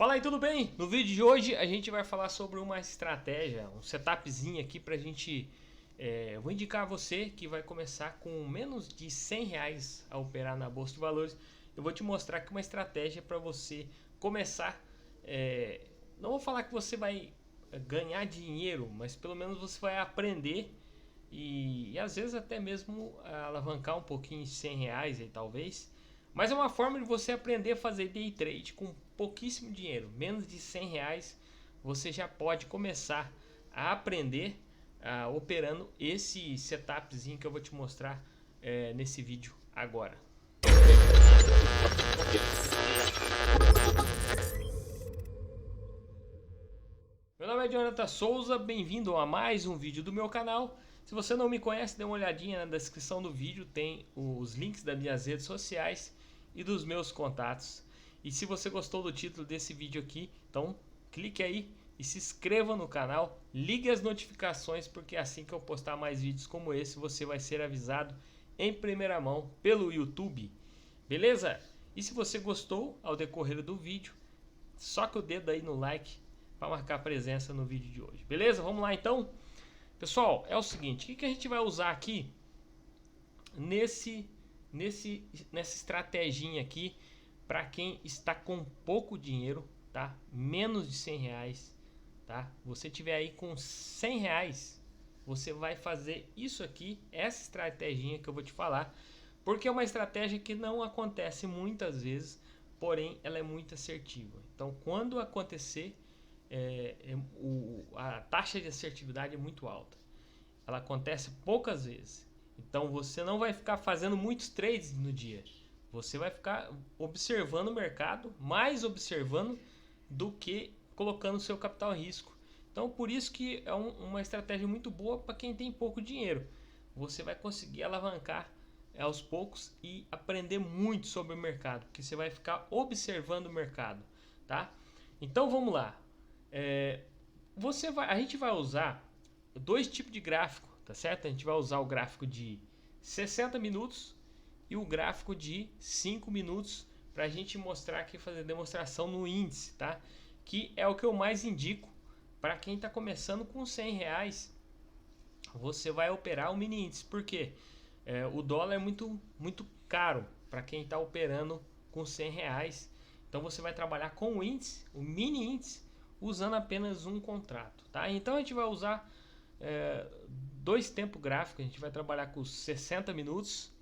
Fala aí, tudo bem? No vídeo de hoje a gente vai falar sobre uma estratégia, um setupzinho aqui pra gente... eu vou indicar a você que vai começar com menos de R$100 a operar na Bolsa de Valores. Eu vou te mostrar aqui uma estratégia para você começar... não vou falar que você vai ganhar dinheiro, mas pelo menos você vai aprender e às vezes até mesmo alavancar um pouquinho de R$100 aí talvez. Mas é uma forma de você aprender a fazer day trade com pouquíssimo dinheiro, menos de R$100 você já pode começar a aprender operando esse setupzinho que eu vou te mostrar nesse vídeo agora. Meu nome é Jonathan Souza, bem-vindo a mais um vídeo do meu canal. Se você não me conhece, dê uma olhadinha na descrição do vídeo, tem os links das minhas redes sociais e dos meus contatos. E se você gostou do título desse vídeo aqui, então clique aí e se inscreva no canal, ligue as notificações, porque assim que eu postar mais vídeos como esse, você vai ser avisado em primeira mão pelo YouTube, beleza? E se você gostou ao decorrer do vídeo, soque o dedo aí no like para marcar presença no vídeo de hoje, beleza? Vamos lá então. Pessoal, é o seguinte, o que a gente vai usar aqui nessa estratégia aqui para quem está com pouco dinheiro, tá? Menos de R$100, tá? Você tiver aí com R$100, você vai fazer isso aqui, essa estratégia que eu vou te falar, porque é uma estratégia que não acontece muitas vezes, porém ela é muito assertiva. Então, quando acontecer, a taxa de assertividade é muito alta. Ela acontece poucas vezes. Então você não vai ficar fazendo muitos trades no dia. Você vai ficar observando o mercado, mais observando do que colocando seu capital em risco. Então por isso que é uma estratégia muito boa para quem tem pouco dinheiro. Você vai conseguir alavancar aos poucos e aprender muito sobre o mercado, porque você vai ficar observando o mercado, tá? Então vamos lá. A gente vai usar dois tipos de gráfico, tá certo? A gente vai usar o gráfico de 60 minutos e o gráfico de 5 minutos para a gente mostrar aqui, fazer demonstração no índice, tá? Que é o que eu mais indico para quem está começando com R$100. Você vai operar o mini índice, porque o dólar é muito caro para quem está operando com R$100. Então você vai trabalhar com o índice, o mini índice, usando apenas um contrato, tá? Então a gente vai usar dois tempos gráficos. A gente vai trabalhar com 60 minutos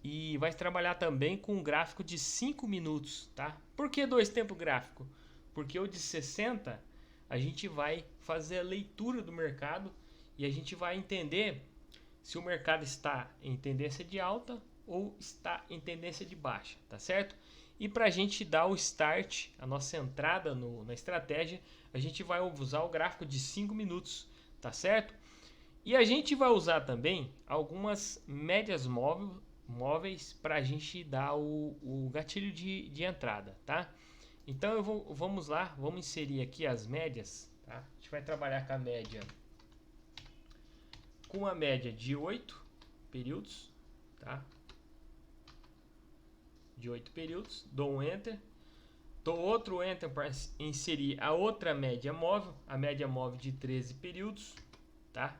e vai trabalhar também com um gráfico de 5 minutos, tá? Por que dois tempos gráficos? Porque o de 60 a gente vai fazer a leitura do mercado e a gente vai entender se o mercado está em tendência de alta ou está em tendência de baixa, tá certo? E para a gente dar o start, a nossa entrada na estratégia, a gente vai usar o gráfico de 5 minutos, tá certo? E a gente vai usar também algumas médias móveis para a gente dar o gatilho de entrada, tá? Então vamos lá, vamos inserir aqui as médias, tá? A gente vai trabalhar com a média, de 8 períodos, tá? De 8 períodos, dou um enter, dou outro enter para inserir a outra média móvel, a média móvel de 13 períodos, tá?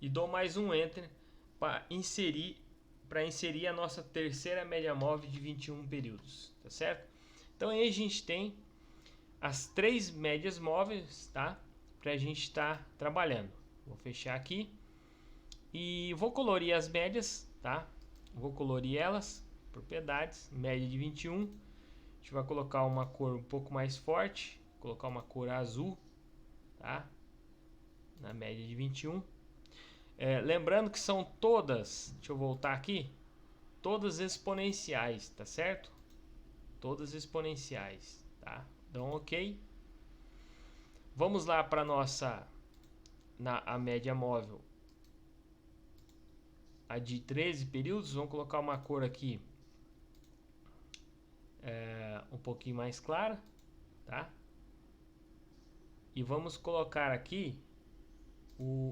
E dou mais um enter para inserir a nossa terceira média móvel de 21 períodos, tá certo? Então aí a gente tem as três médias móveis, tá? Para a gente estar trabalhando. Vou fechar aqui e vou colorir as médias, tá? Vou colorir elas, propriedades, média de 21. A gente vai colocar uma cor um pouco mais forte, colocar uma cor azul, tá? Na média de 21. Lembrando que são todas, deixa eu voltar aqui, todas exponenciais, tá certo? Todas exponenciais, tá? Então, ok. Vamos lá para a média móvel, a de 13 períodos. Vamos colocar uma cor aqui um pouquinho mais clara, tá? E vamos colocar aqui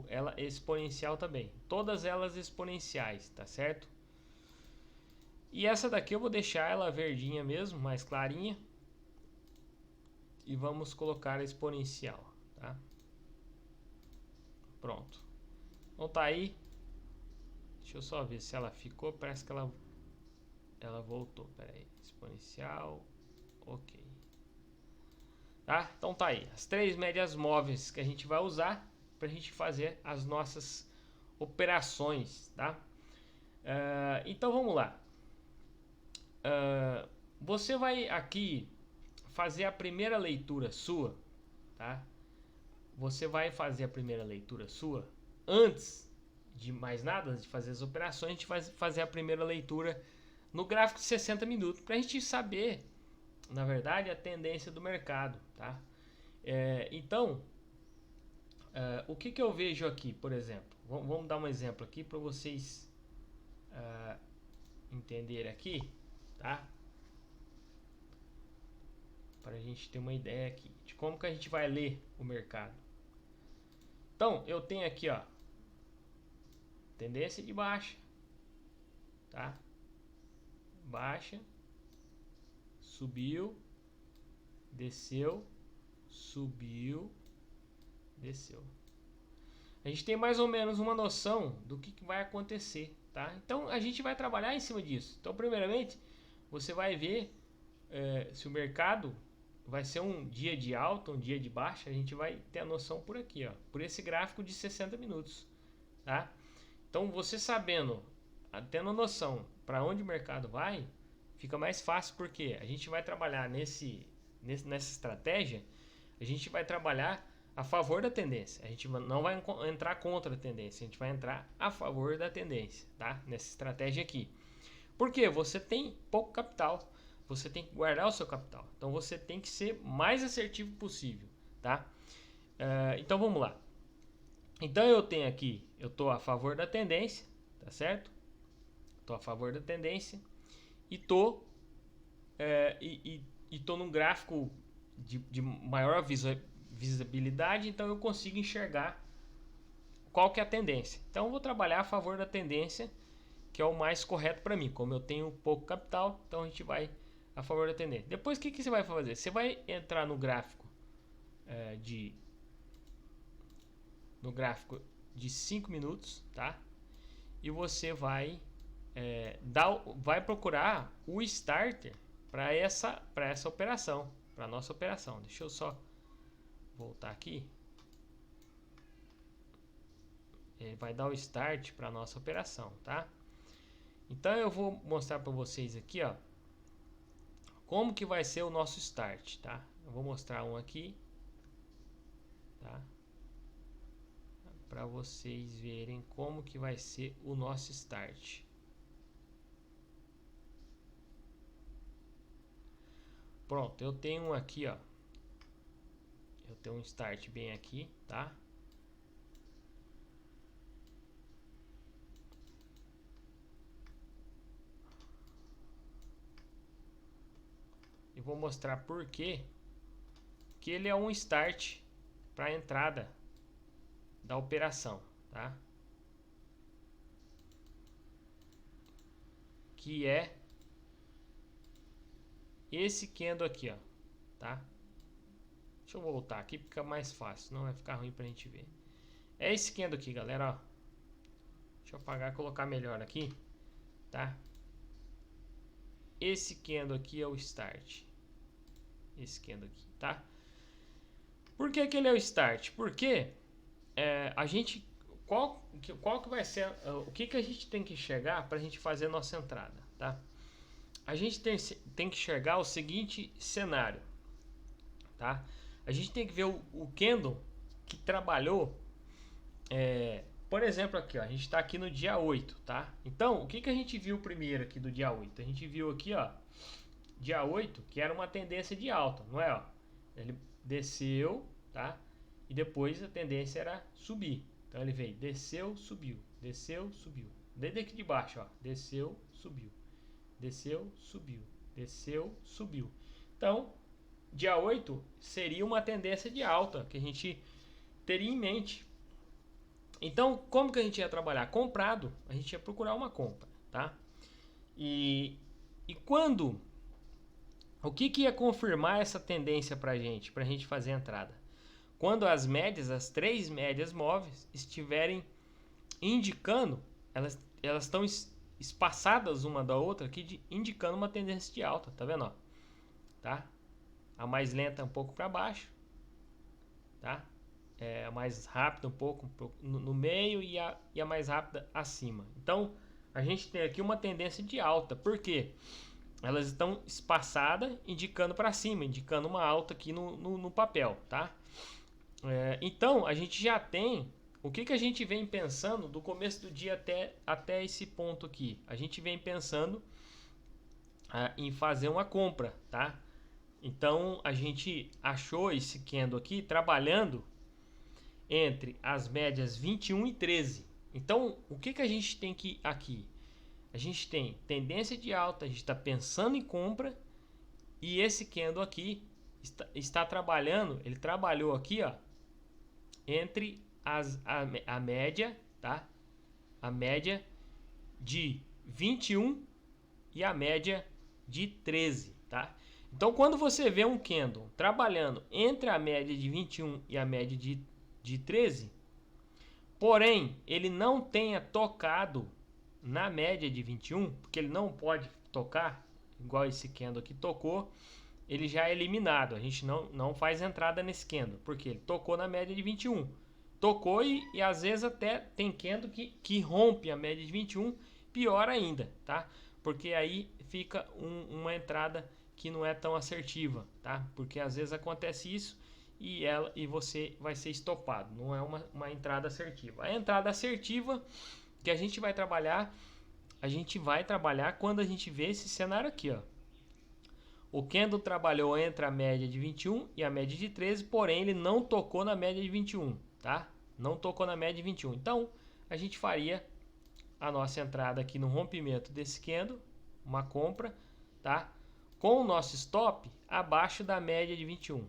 ela exponencial também, todas elas exponenciais, tá certo? E essa daqui eu vou deixar ela verdinha mesmo, mais clarinha. e vamos colocar a exponencial, tá? Pronto. Então tá aí. Deixa eu só ver se ela ficou. Parece que ela voltou. Pera aí. Exponencial. Ok. Tá? Então tá aí. As três médias móveis que a gente vai usar para a gente fazer as nossas operações, tá? Então vamos lá. Você vai aqui fazer a primeira leitura sua, tá? Você vai fazer a primeira leitura sua antes de mais nada, antes de fazer as operações, a gente vai fazer a primeira leitura no gráfico de 60 minutos para a gente saber, na verdade, a tendência do mercado, tá? Então, o que eu vejo aqui, por exemplo? Vamos dar um exemplo aqui para vocês entenderem aqui, tá? Para a gente ter uma ideia aqui de como que a gente vai ler o mercado. Então, eu tenho aqui, ó, tendência de baixa, tá? Baixa, subiu, desceu, subiu, desceu. A gente tem mais ou menos uma noção do que vai acontecer, tá? Então a gente vai trabalhar em cima disso. Então, primeiramente, você vai ver se o mercado vai ser um dia de alta, um dia de baixa. A gente vai ter a noção por aqui, ó, por esse gráfico de 60 minutos, tá? Então, você sabendo, tendo noção para onde o mercado vai, fica mais fácil, porque a gente vai trabalhar nessa estratégia, a gente vai trabalhar a favor da tendência. A gente não vai entrar contra a tendência, a gente vai entrar a favor da tendência, tá? Nessa estratégia aqui. Porque você tem pouco capital, você tem que guardar o seu capital. Então você tem que ser mais assertivo possível, tá? Então vamos lá. Então eu tenho aqui, eu estou a favor da tendência, tá certo? Estou a favor da tendência e tô num gráfico de maior visibilidade, então eu consigo enxergar qual que é a tendência. Então eu vou trabalhar a favor da tendência, que é o mais correto para mim. Como eu tenho pouco capital, então a gente vai a favor da tendência. Depois o que você vai fazer? Você vai entrar no gráfico de 5 minutos, tá? E você vai vai procurar o starter para essa operação, para nossa operação. Deixa eu só voltar aqui. Ele vai dar o start para nossa operação, tá? Então eu vou mostrar para vocês aqui, ó, como que vai ser o nosso start, tá? Eu vou mostrar um aqui, tá? Para vocês verem como que vai ser o nosso start. Pronto, eu tenho um aqui, ó. Eu tenho um start bem aqui, tá? E vou mostrar por que ele é um start para a entrada da operação, tá? Que é esse candle aqui, ó, tá? Deixa eu voltar aqui porque fica mais fácil, não vai ficar ruim pra gente ver. É esse candle aqui, galera, ó. Deixa eu apagar e colocar melhor aqui, tá? Esse candle aqui é o start. Esse candle aqui, tá? Por que ele é o start? Porque a gente... Qual que vai ser... O que a gente tem que enxergar para a gente fazer a nossa entrada, tá? A gente tem que enxergar o seguinte cenário, tá? A gente tem que ver o candle que trabalhou... por exemplo, aqui, ó, a gente está aqui no dia 8, tá? Então, o que a gente viu primeiro aqui do dia 8? A gente viu aqui, ó, dia 8, que era uma tendência de alta, não é? Ó? Ele desceu, tá? E depois a tendência era subir. Então ele veio, desceu, subiu, desceu, subiu. Desde aqui de baixo, ó, desceu, subiu, desceu, subiu, desceu, subiu. Então, dia 8 seria uma tendência de alta que a gente teria em mente. Então, como que a gente ia trabalhar? Comprado, a gente ia procurar uma compra, tá? E quando O que ia confirmar essa tendência para a gente fazer a entrada? Quando as médias, as 3 médias móveis, estiverem indicando, elas estão espaçadas uma da outra aqui, indicando uma tendência de alta, tá vendo? Ó? Tá? A mais lenta um pouco para baixo, tá? A mais rápida um pouco no meio e a mais rápida acima. Então, a gente tem aqui uma tendência de alta. Por quê? Elas estão espaçadas, indicando para cima, indicando uma alta aqui no papel, tá? Então, a gente já tem... O que a gente vem pensando do começo do dia até esse ponto aqui? A gente vem pensando em fazer uma compra, tá? Então, a gente achou esse candle aqui trabalhando entre as médias 21 e 13. Então, o que a gente tem aqui? A gente tem tendência de alta, a gente está pensando em compra, e esse candle aqui está trabalhando, ele trabalhou aqui, ó, entre a média, tá? A média de 21 e a média de 13, tá? Então, quando você vê um candle trabalhando entre a média de 21 e a média de 13, porém, ele não tenha tocado na média de 21, porque ele não pode tocar, igual esse candle aqui tocou, ele já é eliminado. A gente não faz entrada nesse candle, porque ele tocou na média de 21. Tocou e às vezes até tem candle que rompe a média de 21, pior ainda, tá? Porque aí fica uma entrada que não é tão assertiva, tá? Porque às vezes acontece isso e você vai ser estopado. Não é uma entrada assertiva. A entrada assertiva que a gente vai trabalhar quando a gente vê esse cenário aqui, ó. O candle trabalhou entre a média de 21 e a média de 13, porém ele não tocou na média de 21, tá? Não tocou na média de 21. Então, a gente faria a nossa entrada aqui no rompimento desse candle, uma compra, tá? Com o nosso stop abaixo da média de 21,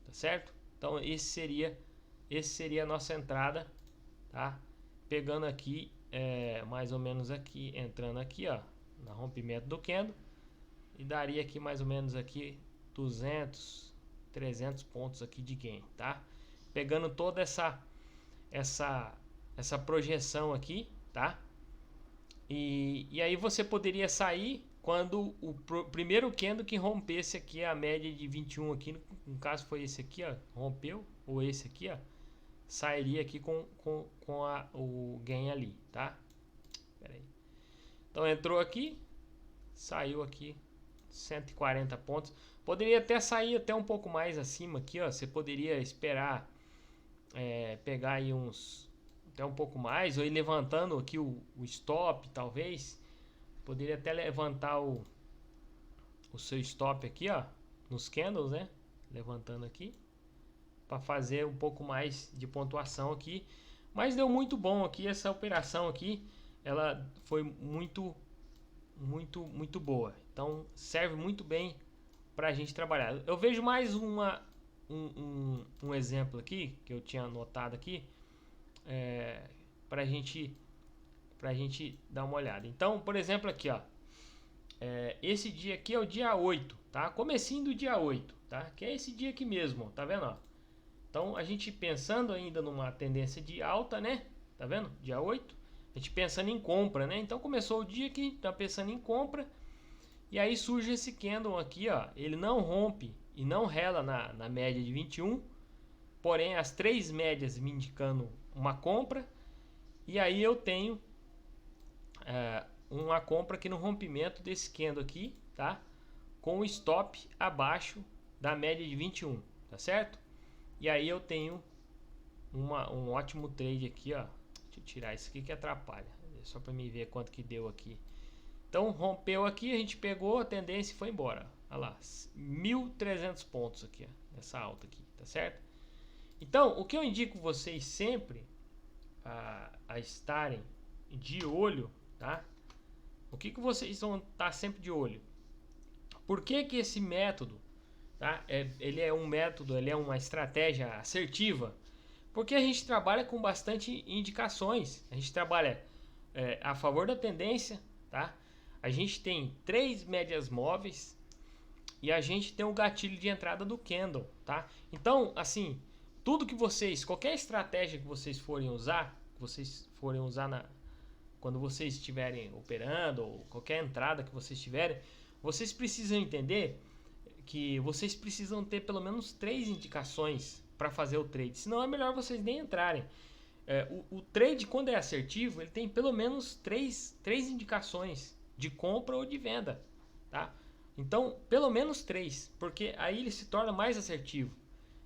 tá certo? Então, esse seria a nossa entrada, tá? Pegando aqui, mais ou menos aqui, entrando aqui, ó, no rompimento do candle, e daria aqui mais ou menos aqui 200, 300 pontos aqui de gain, tá? Pegando toda essa projeção aqui, tá? E aí você poderia sair quando o primeiro candle que rompesse aqui a média de 21 aqui, no caso foi esse aqui, ó, rompeu, ou esse aqui, ó, sairia aqui com o gain ali, tá? Pera aí. Então entrou aqui, saiu aqui 140 pontos. Poderia até sair até um pouco mais acima aqui, ó. Você poderia esperar pegar aí até um pouco mais, ou ir levantando aqui o stop, talvez. Poderia até levantar o seu stop aqui, ó, nos candles, né? Levantando aqui para fazer um pouco mais de pontuação aqui. Mas deu muito bom aqui essa operação aqui. Ela foi muito boa. Então serve muito bem para a gente trabalhar. Eu vejo mais um exemplo aqui que eu tinha anotado aqui para a gente dar uma olhada. Então, por exemplo, aqui, ó, esse dia aqui é o dia 8, tá? Comecinho do dia 8, tá? Que é esse dia aqui mesmo, ó, tá vendo? Ó? Então, a gente pensando ainda numa tendência de alta, né? Tá vendo? Dia 8. A gente pensando em compra, né? Então, começou o dia que tá pensando em compra. E aí surge esse candle aqui, ó. Ele não rompe e não rela na média de 21. Porém, as 3 médias me indicando uma compra. E aí eu tenho uma compra aqui no rompimento desse candle aqui, tá? Com o stop abaixo da média de 21, tá certo? E aí eu tenho um ótimo trade aqui, ó. Deixa eu tirar isso aqui que atrapalha. Só para me ver quanto que deu aqui. Então rompeu aqui, a gente pegou a tendência e foi embora. Olha lá, 1.300 pontos aqui, ó, nessa alta aqui, tá certo? Então, o que eu indico vocês sempre a estarem de olho, tá? O que vocês vão estar sempre de olho? Por que esse método, tá? Ele é um método, ele é uma estratégia assertiva? Porque a gente trabalha com bastante indicações. A gente trabalha a favor da tendência, tá? A gente tem 3 médias móveis e a gente tem o gatilho de entrada do candle, tá? Então, assim, tudo que vocês, qualquer estratégia que vocês forem usar, quando vocês estiverem operando, ou qualquer entrada que vocês tiverem, vocês precisam entender que vocês precisam ter pelo menos 3 indicações para fazer o trade, senão é melhor vocês nem entrarem. O trade, quando é assertivo, ele tem pelo menos três indicações de compra ou de venda, tá? Então, pelo menos 3, porque aí ele se torna mais assertivo.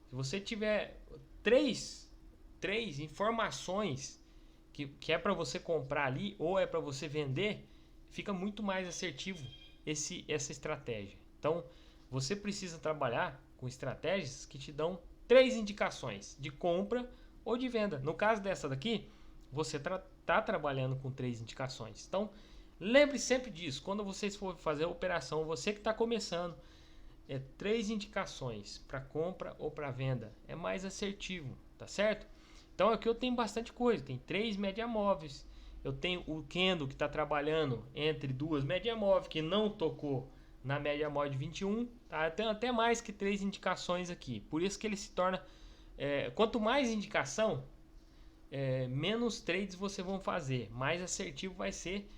Se você tiver três informações que é para você comprar ali ou é para você vender, fica muito mais assertivo essa estratégia. Então, você precisa trabalhar com estratégias que te dão 3 indicações de compra ou de venda. No caso dessa daqui, você está trabalhando com 3 indicações. Então, lembre sempre disso. Quando vocês for fazer a operação, você que está começando, 3 indicações para compra ou para venda. É mais assertivo, tá certo? Então aqui eu tenho bastante coisa. Tem 3 média móveis. Eu tenho o candle que está trabalhando entre 2 média móveis, que não tocou na média móvel de 21. Tá? Eu tenho até mais que 3 indicações aqui. Por isso que ele se torna... quanto mais indicação, menos trades você vão fazer. Mais assertivo vai ser.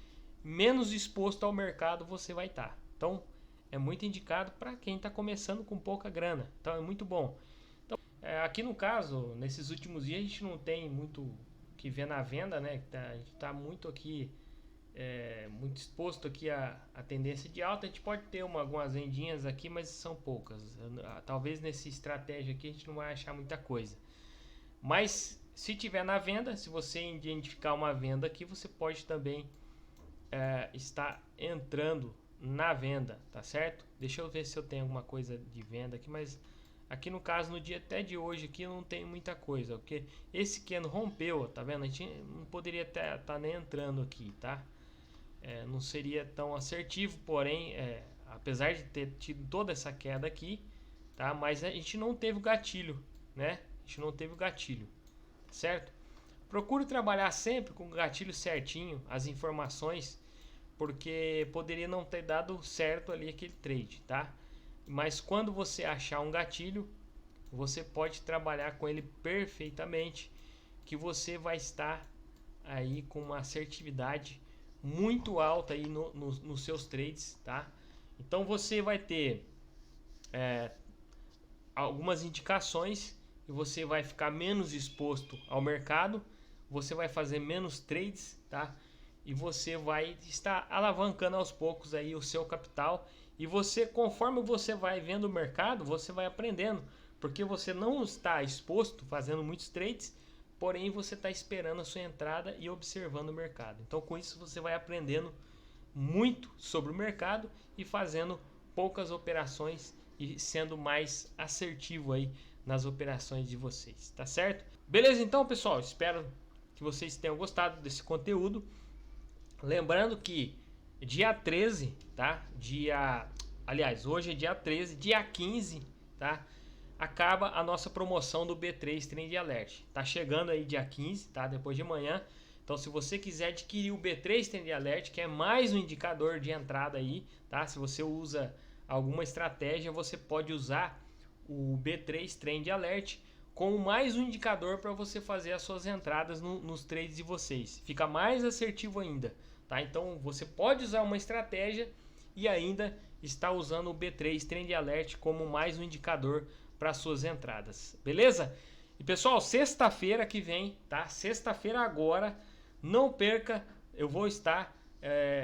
Menos exposto ao mercado você vai estar. Então, é muito indicado para quem está começando com pouca grana. Então, é muito bom. Então, aqui no caso, nesses últimos dias, a gente não tem muito que ver na venda, né? A gente está muito aqui, muito exposto aqui à tendência de alta. A gente pode ter algumas vendinhas aqui, mas são poucas. Talvez nessa estratégia aqui a gente não vai achar muita coisa. Mas, se tiver na venda, se você identificar uma venda aqui, você pode também está entrando na venda, tá certo? Deixa eu ver se eu tenho alguma coisa de venda aqui, mas aqui no caso, no dia até de hoje aqui, não tem muita coisa, porque esse candle rompeu, tá vendo? A gente não poderia tá nem entrando aqui, tá? Não seria tão assertivo, porém, apesar de ter tido toda essa queda aqui, tá? Mas a gente não teve o gatilho, né? A gente não teve o gatilho, certo? Procure trabalhar sempre com o gatilho certinho, as informações, porque poderia não ter dado certo ali aquele trade, tá? Mas quando você achar um gatilho, você pode trabalhar com ele perfeitamente, que você vai estar aí com uma assertividade muito alta aí nos seus trades, tá? Então você vai ter algumas indicações e você vai ficar menos exposto ao mercado, você vai fazer menos trades, tá? E você vai estar alavancando aos poucos aí o seu capital. E você, conforme você vai vendo o mercado, você vai aprendendo. Porque você não está exposto fazendo muitos trades, porém você está esperando a sua entrada e observando o mercado. Então com isso você vai aprendendo muito sobre o mercado e fazendo poucas operações e sendo mais assertivo aí nas operações de vocês, tá certo? Beleza então, pessoal? Espero que vocês tenham gostado desse conteúdo. Lembrando que dia 13, tá? Aliás, hoje é dia 13, dia 15, tá? Acaba a nossa promoção do B3 Trend Alert. Tá chegando aí dia 15, tá? Depois de amanhã. Então, se você quiser adquirir o B3 Trend Alert, que é mais um indicador de entrada aí, tá? Se você usa alguma estratégia, você pode usar o B3 Trend Alert como mais um indicador para você fazer as suas entradas nos trades de vocês. Fica mais assertivo ainda. Tá? Então você pode usar uma estratégia e ainda está usando o B3 Trend Alert como mais um indicador para suas entradas, beleza? E pessoal, sexta-feira que vem, tá? Sexta-feira agora, não perca, eu vou estar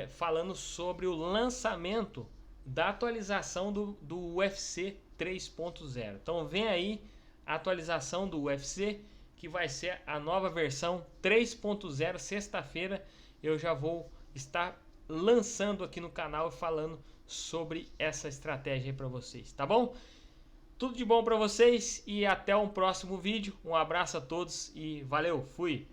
falando sobre o lançamento da atualização do UFC 3.0. Então vem aí a atualização do UFC, que vai ser a nova versão 3.0. Sexta-feira eu já vou estar lançando aqui no canal e falando sobre essa estratégia aí para vocês, tá bom? Tudo de bom para vocês e até um próximo vídeo. Um abraço a todos e valeu, fui!